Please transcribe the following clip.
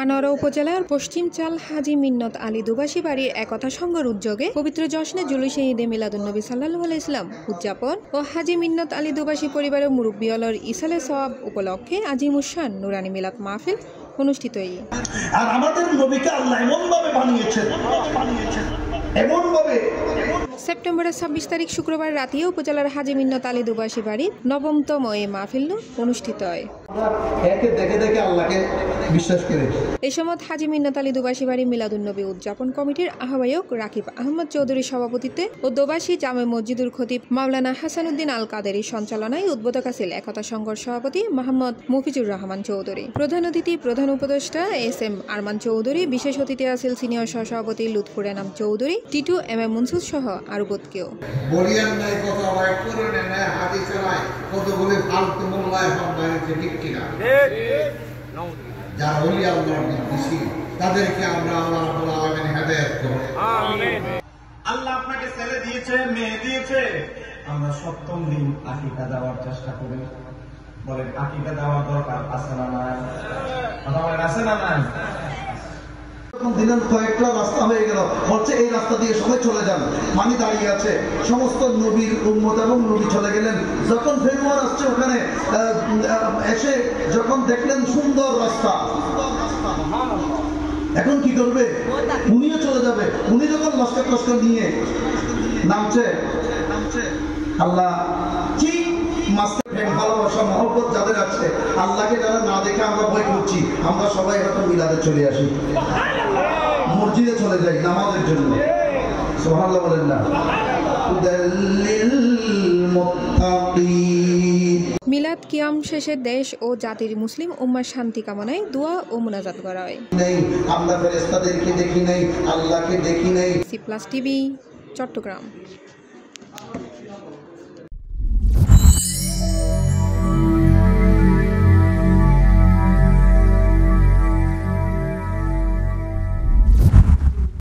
আনোয়ারা উপজেলার পশ্চিম চাল হাজী মিন্নত আলী দুবাসী বাড়ির একতা সংঘের উদ্যোগে পবিত্র জশ্নে জুলুসে ঈদে মিলাদুন্নবী সাল্লাল্লাহু আলাইহি ওয়াসাল্লাম উদযাপন ও হাজী মিন্নত আলী দুবাসী পরিবারের মুরব্বী অলর ইসালে সওয়াব উপলক্ষে আজিমুশান নুরানি মিলাদ মাহফিল অনুষ্ঠিত। আর আমাদের নবীকে আল্লাহ এমনভাবে বানিয়েছেন, এমনভাবে সেপ্টেম্বরের ২৬ তারিখ শুক্রবার রাতে উপজেলার হাজী মিন্নত আলী দুবাসী বাড়ির ৯তম এই মাহফিল অনুষ্ঠিত হয়। এই সময় হাজী মিন্নত আলী দুবাসী বাড়ি মিলাদুন্নবী উদযাপন কমিটির আহ্বায়ক রাকিব আহমদ চৌধুরীর সভাপতিত্বে ও দোবাসী জামে মসজিদুল খতিব মাওলানা হাসানুদ্দিন আল কাদেরীর সঞ্চালনায় উদ্বোধক আছেন একতা সংঘর সভাপতি মোহাম্মদ মফিজুর রহমান চৌধুরী। প্রধান অতিথি প্রধান উপদেষ্টা SM আরমান চৌধুরী, বিশেষ অতিথি আছেন সিনিয়র সহসভাপতি লুৎফুর এনাম চৌধুরী, টিটু MM মুনসুর সহ আরো কেউ। যারা ওলি আল্লাহর নির্দেশী তাদেরকে আমরা আল্লাহ রাব্বুল আলামিন হেদায়েত করুন। আমিন। আল্লাহ আপনাকে ছেলে দিয়েছে, মেয়ে দিয়েছে, আমরা ৭ম দিন আকিকা দেওয়ার চেষ্টা করি। বলেন আকিকা দেওয়ার দরকার আছে না নাই? কথা বলেন আছে না নাই? দিনের কয়েকটা রাস্তা হয়ে গেল, বলছে এই রাস্তা দিয়ে সবাই চলে যান, পানি দাঁড়িয়ে আছে, সমস্ত নবীর উম্মত এবং নবী চলে গেলেন। যখন ফেরওয়ার আসছে ওখানে এসে যখন দেখলেন সুন্দর রাস্তা, এখন কি করবে? উনিও চলে যাবে। উনি যখন লস্কর টস্কর নিয়ে নামছে, আল্লাহ কি ভালোবাসা মহব্বত যাদের আছে, আল্লাহকে যারা না দেখে আমরা ভয় করছি, আমরা সবাই হয়তো মিলাদে চলে আসি, মসজিদে চলে যাই নামাজের জন্য। সুবহানাল্লাহ বলেন না? মিলাদ কিয়াম শেষে দেশ ও জাতির মুসলিম উম্মার শান্তি কামনায় দোয়া ও মুনাজাত করা হয়। আমরা ফেরেশতাদেরকে দেখি নাই, আল্লাহকে দেখি নাই। C+ TV Chittagong.